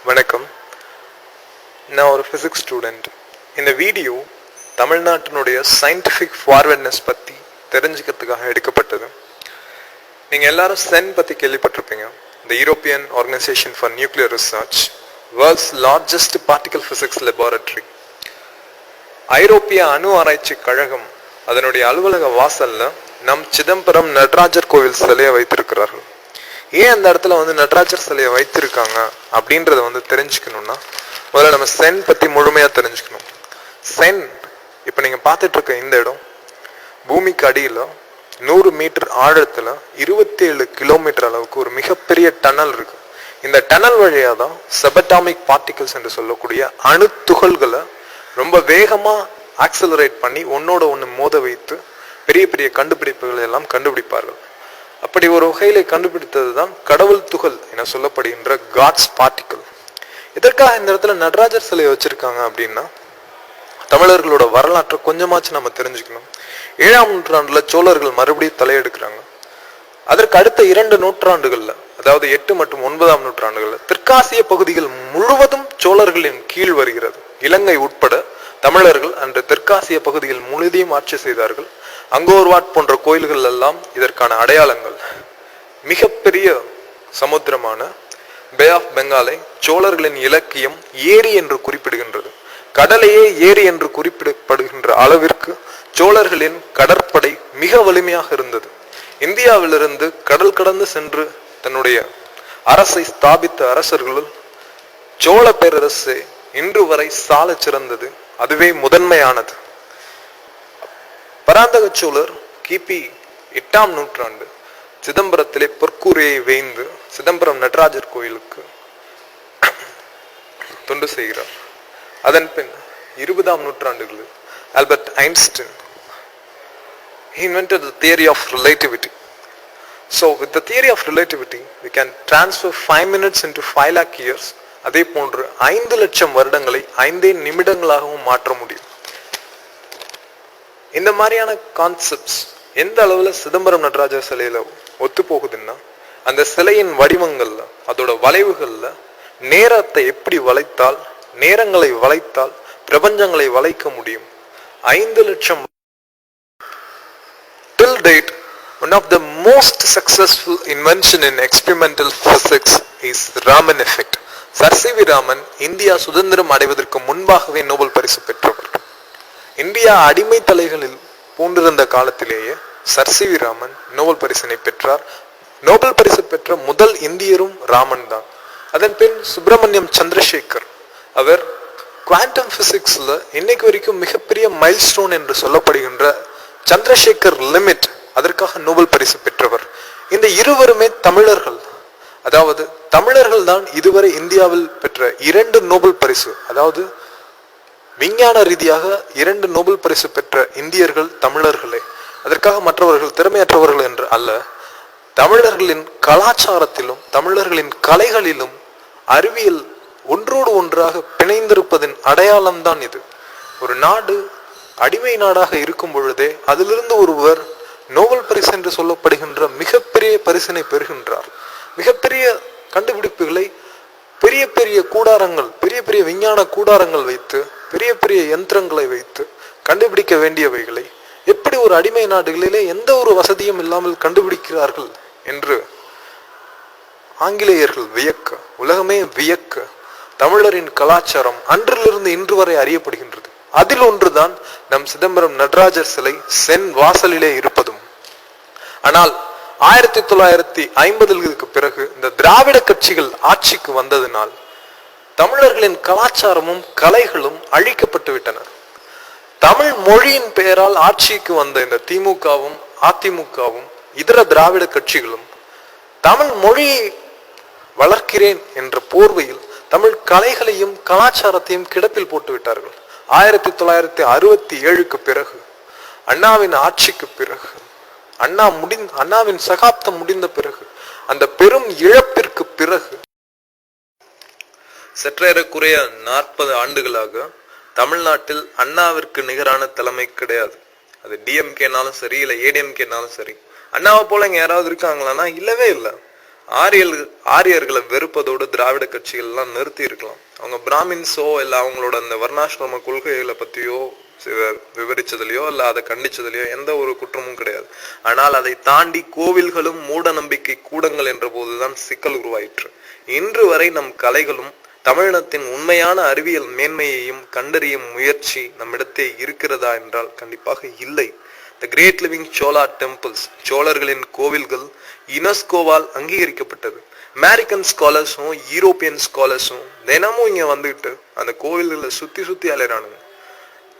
வணக்கம். நான் ஒரு ஃபிசிக்ஸ் ஸ்டூடெண்ட். இந்த வீடியோ தமிழ்நாட்டினுடைய சயின்டிஃபிக் ஃபார்வர்ட்னஸ் பற்றி தெரிஞ்சுக்கிறதுக்காக எடுக்கப்பட்டது. நீங்கள் எல்லாரும் சென் பற்றி கேள்விப்பட்டிருப்பீங்க. The European organisation for nuclear research, world's largest particle physics laboratory. ஐரோப்பிய அணு ஆராய்ச்சி கழகம் அதனுடைய அலுவலக வாசல்ல நம் சிதம்பரம் நடராஜர் கோவில் சிலையை வைத்திருக்கிறார்கள். ஏன் அந்த இடத்துல நடராஜர் சிலையை வைத்திருக்காங்க அப்படின்றத தெரிஞ்சுக்கணும்னா முதல்ல நம்ம சென் பத்தி முழுமையா தெரிஞ்சுக்கணும். சென் இப்ப நீங்க பார்த்துட்டு இருக்க இந்த இடம் பூமிக்கு அடியில 100 மீட்டர் ஆழத்துல 27 கிலோமீட்டர் அளவுக்கு ஒரு மிகப்பெரிய டனல் இருக்கு. இந்த டனல் வழியா தான் சபட்டாமிக் பார்ட்டிகல்ஸ் என்று சொல்லக்கூடிய அணு துகள்களை ரொம்ப வேகமா ஆக்சலரேட் பண்ணி ஒன்னோட ஒன்று மோத வைத்து பெரிய பெரிய கண்டுபிடிப்புகளை எல்லாம் கண்டுபிடிப்பார்கள். அப்படி ஒரு வகையில கண்டுபிடித்தது தான் கடவுள் துகள் என சொல்லப்படுகின்ற காட்ஸ் பார்ட்டிகல். இதற்காக இந்த இடத்துல நடராஜர் சிலையை வச்சிருக்காங்க அப்படின்னா தமிழர்களோட வரலாற்றை கொஞ்சமாச்சும் நம்ம தெரிஞ்சுக்கணும். 7ஆம் நூற்றாண்டுல சோழர்கள் மறுபடியும் தலையெடுக்கிறாங்க. அதற்கு அடுத்த 2 நூற்றாண்டுகள்ல, அதாவது 8 மற்றும் 9ஆம் நூற்றாண்டுகள்ல தெற்காசிய பகுதிகள் முழுவதும் சோழர்களின் கீழ் வருகிறது. இலங்கை உட்பட தமிழர்கள் அன்று தெற்காசிய பகுதிகள் முழுவதையும் ஆட்சி செய்தார்கள். அங்கோர்வாட் போன்ற கோயில்கள் எல்லாம் இதற்கான அடையாளங்கள். மிகப்பெரிய சமுத்திரமான பே ஆஃப் பெங்காலை சோழர்களின் இலக்கியம் ஏரி என்று குறிப்பிடுகின்றது. கடலையே ஏரி என்று குறிப்பிடப்படுகின்ற அளவிற்கு சோழர்களின் கடற்படை மிக வலிமையாக இருந்தது. இந்தியாவிலிருந்து கடல் கடந்து சென்று தன்னுடைய அரசை ஸ்தாபித்த அரசர்களுள் சோழ பேரரசு இன்று வரை சால சிறந்தது. அதுவே முதன்மையானது. பராந்தக சோழர் கிபி 8ஆம் நூற்றாண்டு சிதம்பரத்திலே பொற்கூரையை வேய்ந்து சிதம்பரம் நடராஜர் கோயிலுக்கு தொண்டு செய்கிறார். அதன் பின் 20ஆம் நூற்றாண்டுகளில் Albert Einstein he invented the theory of relativity. So with the theory of relativity we can transfer 5 minutes into 5 lakh years. அதே போன்று 5 லட்சம் வருடங்களை 5 நிமிடங்களாகவும் மாற்ற முடியும். இந்த மாதிரியான கான்செப்ட்ஸ் எந்த அளவுல சிதம்பரம் நடராஜர் சிலையில ஒத்து போகுதுன்னா, அந்த சிலையின் வடிவங்கள்ல, அதோட வளைவுகள்ல நேரத்தை எப்படி வளைத்தால், நேரங்களை வளைத்தால் பிரபஞ்சங்களை வளைக்க முடியும். 5 லட்சம். Till date, one of the most successful invention in experimental physics is Raman effect. Sir C V Raman India சுதந்திரம் அடைவதற்கு முன்பாகவே நோபல் பரிசு பெற்றவர். இந்தியா அடிமை தலைகளில் பூண்டிருந்த காலத்திலேயே Sir C V Raman Nobel பரிசினை பெற்றார். நோபல் பரிசு பெற்ற முதல் இந்தியரும் ராமன் தான். அதன் பின் சுப்பிரமணியம் சந்திரசேகர், அவர் குவாண்டம் பிசிக்ஸ்ல இன்னைக்கு வரைக்கும் மிகப்பெரிய மைல்ஸ்டோன் என்று சொல்லப்படுகின்ற சந்திரசேகர் லிமிட், அதற்காக நோபல் பரிசு பெற்றவர். இந்த இருவருமே தமிழர்கள். அதாவது தமிழர்கள் தான் இதுவரை இந்தியாவில் பெற்ற 2 நோபல் பரிசு, அதாவது விஞ்ஞான ரீதியாக 2 நோபல் பரிசு பெற்ற இந்தியர்கள் தமிழர்களே. அதற்காக மற்றவர்கள் திறமையற்றவர்கள் என்று அல்ல. தமிழர்களின் கலாச்சாரத்திலும் தமிழர்களின் கலைகளிலும் அறிவியல் ஒன்றோடு ஒன்றாக பிணைந்திருப்பதின் அடையாளம் தான் இது. ஒரு நாடு அடிமை நாடாக இருக்கும் பொழுதே அதிலிருந்து ஒருவர் நோபல் பரிசு என்று சொல்லப்படுகின்ற மிகப்பெரிய பரிசினை பெறுகின்றார். மிகப்பெரிய கண்டுபிடிப்புகளை பெரிய பெரிய கூடாரங்கள், பெரிய பெரிய விஞ்ஞான கூடாரங்கள் வைத்து, பெரிய பெரிய யந்திரங்களை வைத்து கண்டுபிடிக்க வேண்டியவைகளை எப்படி ஒரு அடிமை நாடுகளிலே எந்த ஒரு வசதியும் இல்லாமல் கண்டுபிடிக்கிறார்கள் என்று ஆங்கிலேயர்கள் வியக்க, உலகமே வியக்க, தமிழரின் கலாச்சாரம் அன்றிலிருந்து இன்று வரை அறியப்படுகின்றது. அதில் ஒன்றுதான் நம் சிதம்பரம் நடராஜர் சிலை சென் வாசலிலே இருப்பதும். ஆனால் 1950களுக்கு பிறகு இந்த திராவிட கட்சிகள் ஆட்சிக்கு வந்ததினால் தமிழர்களின் கலாச்சாரமும் கலைகளும் அழிக்கப்பட்டு விட்டன. தமிழ் மொழியின் பெயரால் ஆட்சிக்கு வந்த இந்த திமுகவும் அதிமுகவும் இதர திராவிட கட்சிகளும் தமிழ் மொழியை வளர்க்கிறேன் என்ற போர்வையில் தமிழ் கலைகளையும் கலாச்சாரத்தையும் கிடப்பில் போட்டு விட்டார்கள். 1967க்கு பிறகு, அண்ணாவின் ஆட்சிக்கு பிறகு, அண்ணாவின் சகாப்தம் முடிந்த பிறகு, அந்த பெரும் இழப்பிற்கு பிறகு சற்றேறக்குறைய 40 ஆண்டுகளாக தமிழ்நாட்டில் அண்ணாவிற்கு நிகரான தலைமை கிடையாது. அது டிஎம்கேனாலும் சரி, இல்லை ஏடிஎம்கேனாலும் சரி. அண்ணாவை போல இங்க யாராவது இருக்காங்களான்னா இல்லவே இல்லை. ஆரியர்களை வெறுப்பதோடு திராவிட கட்சிகள் எல்லாம் நிறுத்தி இருக்கலாம். அவங்க பிராமின்ஸோ இல்ல அவங்களோட அந்த வர்ணாசிரம கொள்கைகளை பத்தியோ விவரிச்சதுலயோ இல்ல அதை கண்டிச்சதுலயோ எந்த ஒரு குற்றமும் கிடையாது. ஆனால் அதை தாண்டி கோவில்களும் மூட நம்பிக்கை கூடங்கள் என்ற போதுதான் சிக்கல் உருவாயிற்று. இன்று வரை நம் கலைகளும் தமிழினத்தின் உண்மையான அறிவியல் மேன்மையையும் கண்டறியும் முயற்சி நம்மிடத்தே இருக்கிறதா என்றால் கண்டிப்பாக இல்லை. The great living Chola temples, சோழர்களின் கோவில்கள் யுனெஸ்கோவால் அங்கீகரிக்கப்பட்டது. அமெரிக்கன் ஸ்காலர்ஸும் யூரோப்பியன் ஸ்காலர்ஸும் தினமும் இங்க வந்துட்டு அந்த கோவில்களை சுத்தி அலைறானுங்க.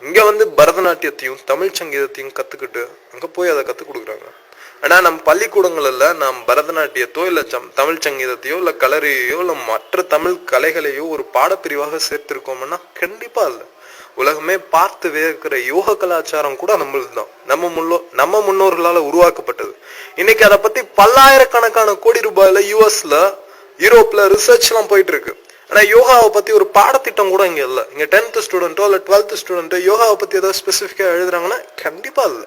இங்க வந்து பரதநாட்டியத்தையும் தமிழ் சங்கீதத்தையும் கத்துக்கிட்டு அங்க போய் அதை கத்துக் கொடுக்குறாங்க. ஆனா நம் பள்ளிக்கூடங்கள்ல நாம் பரதநாட்டியத்தோ இல்ல தமிழ் சங்கீதத்தையோ இல்ல கலரையோ இல்ல மற்ற தமிழ் கலைகளையோ ஒரு பாடப்பிரிவாக சேர்த்திருக்கோம்னா கண்டிப்பா இல்ல. உலகமே பார்த்து வேர்க்கிற யோக கலாச்சாரம் கூட நம்மளுதுதான், நம்ம முன்னோர்களால உருவாக்கப்பட்டது. இன்னைக்கு அதை பத்தி பல்லாயிரக்கணக்கான கோடி ரூபாயில யூஎஸ்ல யூரோப்ல ரிசர்ச் எல்லாம் போயிட்டு இருக்கு. ஆனா யோகாவை பத்தி ஒரு பாடத்திட்டம் கூட இங்க இல்ல. இங்க 10th ஸ்டூடெண்டோ இல்ல 12th ஸ்டூடெண்டோ யோகாவை பத்தி ஏதாவது ஸ்பெசிபிக்கா எழுதுறாங்கன்னா கண்டிப்பா இல்ல.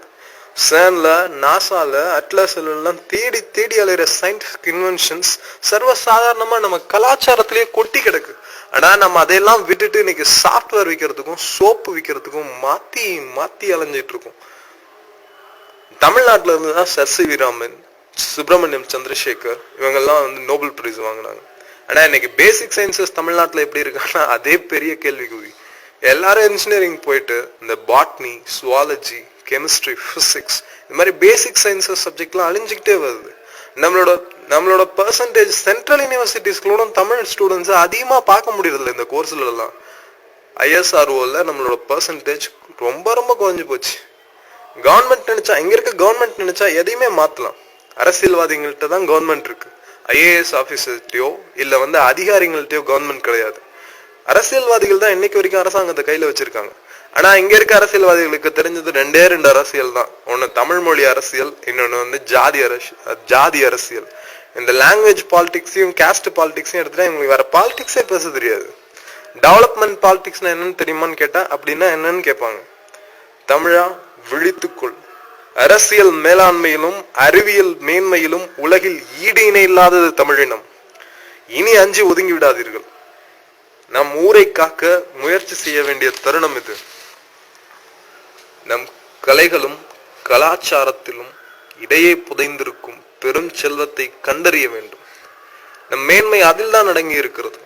சேன்ல நாசால அட்லாஸ்ல எல்லாம் தேடி அலைகிற சயின்டிபிக் இன்வென்ஷன்ஸ் சர்வசாதாரணமா நம்ம கலாச்சாரத்திலேயே கொட்டி கிடக்கு. ஆனா நம்ம அதையெல்லாம் விட்டுட்டு இன்னைக்கு சாஃப்ட்வேர் விற்கிறதுக்கும் சோப்பு விற்கிறதுக்கும் மாத்தி அலைஞ்சிட்டு இருக்கோம். தமிழ்நாட்டுல இருந்துதான் Sir C V Raman, Subrahmanyan Chandrasekhar இவங்கெல்லாம் வந்து நோபல் பிரைஸ் வாங்கினாங்க. ஆனா இன்னைக்கு பேசிக் சயின்சஸ் தமிழ்நாட்டுல எப்படி இருக்கான்னா அதே பெரிய கேள்விக்குறி. எல்லாரும் இன்ஜினியரிங் போயிட்டு இந்த பாட்னி, சுவாலஜி, கெமிஸ்ட்ரி, பிசிக்ஸ் இந்த மாதிரி பேசிக் சயின்சஸ் சப்ஜெக்ட்லாம் அழிஞ்சுக்கிட்டே வருது. நம்மளோட பெர்சன்டேஜ் சென்ட்ரல் யூனிவர்சிட்டிஸ்களோட தமிழ் ஸ்டூடெண்ட்ஸ் அதிகமா பார்க்க முடியறதில்ல. இந்த கோர்ஸ்ல எல்லாம் ISROல நம்மளோட பெர்சன்டேஜ் ரொம்ப குறைஞ்சு போச்சு. கவர்மெண்ட் நினைச்சா இங்க இருக்க கவர்மெண்ட் நினைச்சா எதையுமே மாத்தலாம். அரசியல்வாதிகள்கிட்ட தான் கவர்மெண்ட் இருக்கு. IAS ஆபீசர்கிட்டயோ இல்ல வந்து அதிகாரிகள்கிட்டயோ கவர்மெண்ட் கிடையாது. அரசியல்வாதிகள் தான் இன்னைக்கு வரைக்கும் அரசாங்கத்தை கையில வச்சிருக்காங்க. ஆனா இங்க இருக்க அரசியல்வாதிகளுக்கு தெரிஞ்சது ரெண்டு அரசியல் தான். ஒண்ணு தமிழ் மொழி அரசியல், இன்னொன்னு வந்து ஜாதி அரசியல். இந்த லாங்குவேஜ் பாலிடிக்ஸையும் காஸ்ட் பாலிடிக்ஸையும் எடுத்துட்டா இவங்களுக்கு வேற பாலிடிக்ஸே பேச தெரியாது. டெவலப்மெண்ட் பாலிடிக்ஸ்னா என்னன்னு தெரியுமான்னு கேட்டா அப்படின்னா என்னன்னு கேட்பாங்க. தமிழா விழித்துக்கொள், அரசியல் மேலாண்மையிலும் அறிவியல் மேன்மையிலும் உலகில் ஈடு இணை இல்லாதது தமிழினம். இனி அஞ்சி ஒதுங்கி விடாதீர்கள். நம் ஊரை காக்க முயற்சி செய்ய வேண்டிய தருணம் இது. நம் கலைகளும் கலாச்சாரத்திலும் இடையே புதைந்திருக்கும் பெரும் செல்வத்தை கண்டறிய வேண்டும். நம் மேன்மை அதில் தான் அடங்கி இருக்கிறது.